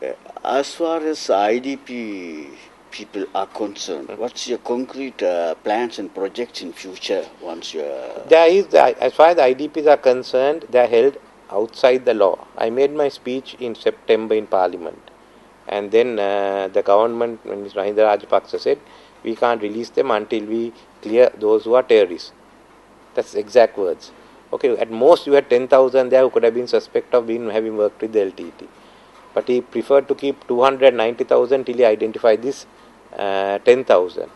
Okay. As far as IDP people are concerned, what's your concrete plans and projects in future once you're... As far as the IDPs are concerned, they are held outside the law. I made my speech in September in Parliament. And then the government, when Mr. Mahinda Rajapaksa said, we can't release them until we clear those who are terrorists. That's exact words. Okay, at most you had 10,000 there who could have been suspect of having worked with the LTT. But he preferred to keep 290,000 till he identified this 10,000.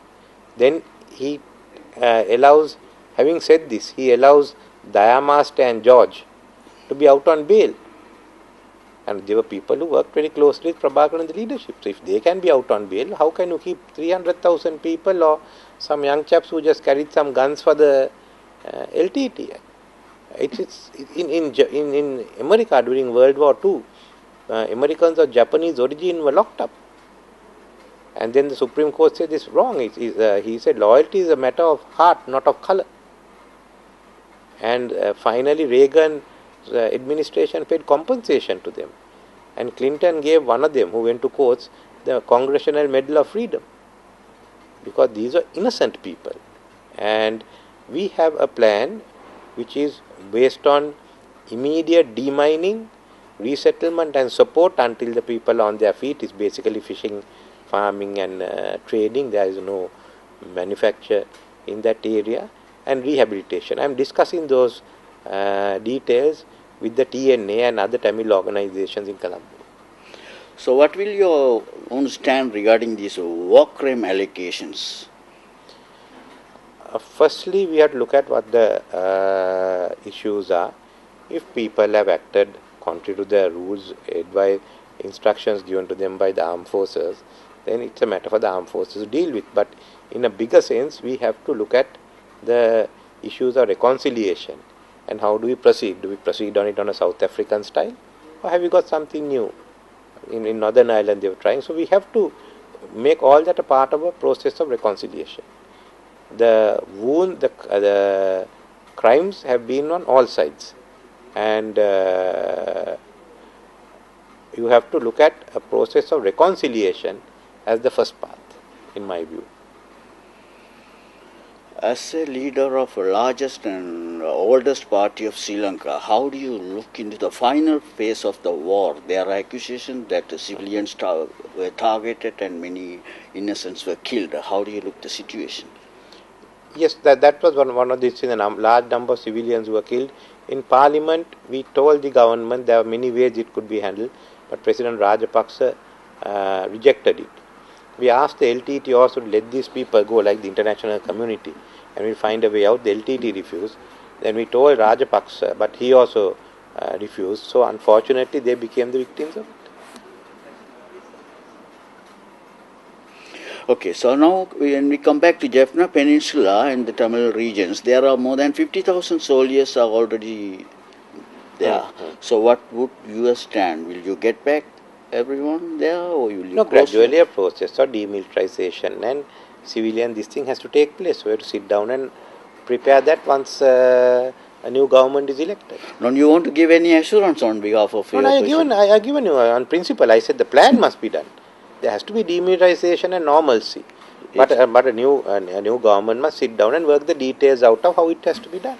Then he allows, having said this, he allows Dayamaster and George to be out on bail. And there were people who worked very closely with Prabhakaran in the leadership. So if they can be out on bail, how can you keep 300,000 people or some young chaps who just carried some guns for the LTT? It's in America during World War II, Americans of Japanese origin were locked up. And then the Supreme Court said this wrong. He said loyalty is a matter of heart, not of color. And finally Reagan's administration paid compensation to them. And Clinton gave one of them who went to courts the Congressional Medal of Freedom. Because these are innocent people. And we have a plan which is based on immediate demining, resettlement and support until the people are on their feet. Is basically fishing, farming and trading. There is no manufacture in that area, and rehabilitation. I am discussing those details with the TNA and other Tamil organizations in Colombo. So what will your own stand regarding these war crime allegations? Firstly, we have to look at what the issues are. If people have acted contrary to the rules, by instructions given to them by the armed forces, then it's a matter for the armed forces to deal with. But in a bigger sense, we have to look at the issues of reconciliation and how do we proceed. Do we proceed on it on a South African style, or have we got something new? In Northern Ireland they were trying. So we have to make all that a part of a process of reconciliation. The crimes have been on all sides, and you have to look at a process of reconciliation as the first path, in my view. As a leader of the largest and oldest party of Sri Lanka, how do you look into the final phase of the war? There are accusations that the civilians were targeted and many innocents were killed. How do you look at the situation? Yes, that was one of the things. A large number of civilians were killed. In Parliament, we told the government there are many ways it could be handled, but President Rajapaksa rejected it. We asked the LTT also to let these people go, like the international community, and we'll find a way out. The LTT refused. Then we told Rajapaksa, but he also refused. So unfortunately, they became the victims of it. Okay, so now when we come back to Jaffna Peninsula and the Tamil regions, there are more than 50,000 soldiers are already there. Mm-hmm. So what would you stand? Will you get back everyone there, or will you? No, gradually a process of demilitarization and civilian, this thing has to take place. So we have to sit down and prepare that once a new government is elected. No, you want to give any assurance on behalf of your... No, I have given you on principle. I said the plan must be done. There has to be demilitarization and normalcy. But a new government must sit down and work the details out of how it has to be done.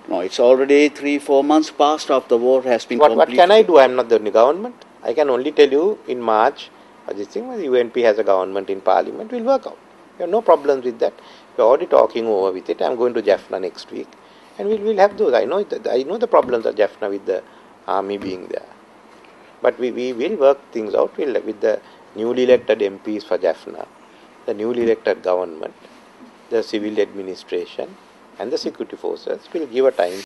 No, it's already 3-4 months past after the war has been completed. What can I do? I am not the government. I can only tell you in March, this thing, the UNP has a government in Parliament, will work out. We have no problems with that. We are already talking over with it. I am going to Jaffna next week, and we'll have those. I know the problems of Jaffna with the army being there. But we will work things out with the newly elected MPs for Jaffna, the newly elected government, the civil administration, and the security forces. Will give a time